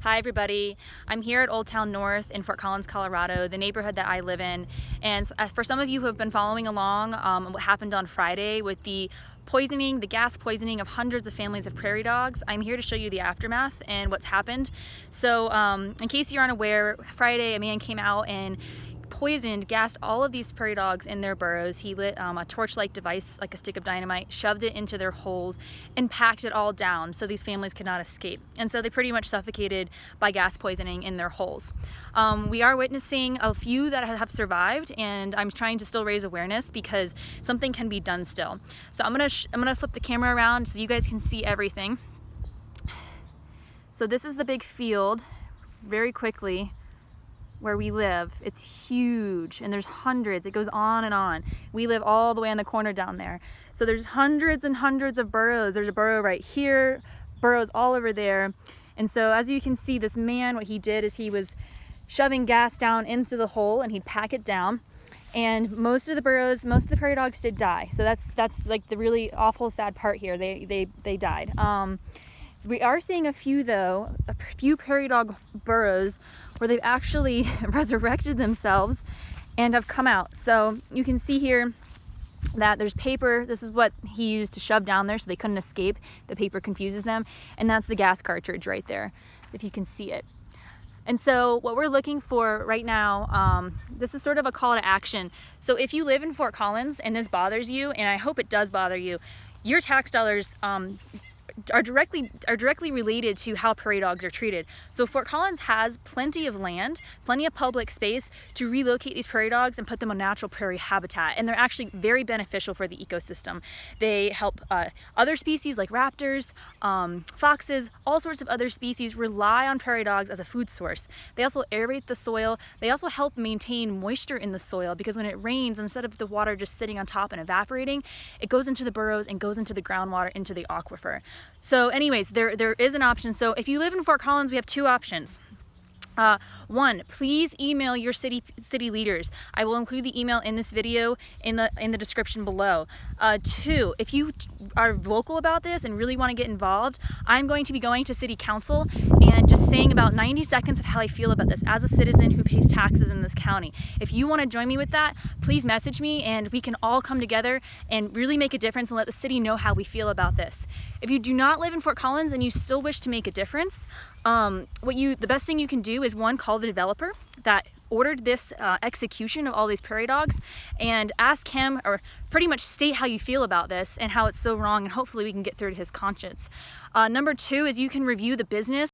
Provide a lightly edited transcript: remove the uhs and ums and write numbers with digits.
Hi everybody, I'm here at Old Town North in Fort Collins, Colorado, the neighborhood that I live in. And for some of you who have been following along what happened on Friday with the gas poisoning of hundreds of families of prairie dogs, I'm here to show you the aftermath and what's happened. So in case you're unaware, Friday a man came out and gassed all of these prairie dogs in their burrows. He lit a torch-like device, like a stick of dynamite, shoved it into their holes, and packed it all down so these families could not escape. And so they pretty much suffocated by gas poisoning in their holes. We are witnessing a few that have survived, and I'm trying to still raise awareness because something can be done still. So I'm gonna flip the camera around so you guys can see everything. So this is the big field, very quickly, where we live. It's huge and there's hundreds. It goes on and on. We live all the way on the corner down there. So there's hundreds and hundreds of burrows. There's a burrow right here, burrows all over there. And so as you can see, this man, what he did is he was shoving gas down into the hole and he'd pack it down. And most of the prairie dogs did die. So that's like the really awful, sad part here. They died. We are seeing a few prairie dog burrows where they've actually resurrected themselves and have come out. So you can see here that there's paper. This is what he used to shove down there so they couldn't escape. The paper confuses them. And that's the gas cartridge right there, if you can see it. And so what we're looking for right now, this is sort of a call to action. So if you live in Fort Collins and this bothers you, and I hope it does bother you, your tax dollars are directly related to how prairie dogs are treated. So Fort Collins has plenty of land, plenty of public space to relocate these prairie dogs and put them on natural prairie habitat, and they're actually very beneficial for the ecosystem. They help other species like raptors, foxes, all sorts of other species rely on prairie dogs as a food source. They also aerate the soil. They also help maintain moisture in the soil because when it rains, instead of the water just sitting on top and evaporating, it goes into the burrows and goes into the groundwater, into the aquifer. So anyways, there is an option. So if you live in Fort Collins, we have two options. One, please email your city leaders. I will include the email in this video in the description below. Two, if you are vocal about this and really want to get involved, I'm going to be going to city council and just saying about 90 seconds of how I feel about this as a citizen who pays taxes in this county. If you want to join me with that, please message me and we can all come together and really make a difference and let the city know how we feel about this. If you do not live in Fort Collins and you still wish to make a difference, the best thing you can do is one, call the developer that ordered this execution of all these prairie dogs and ask him, or pretty much state how you feel about this and how it's so wrong, and hopefully we can get through to his conscience. Number two is you can review the business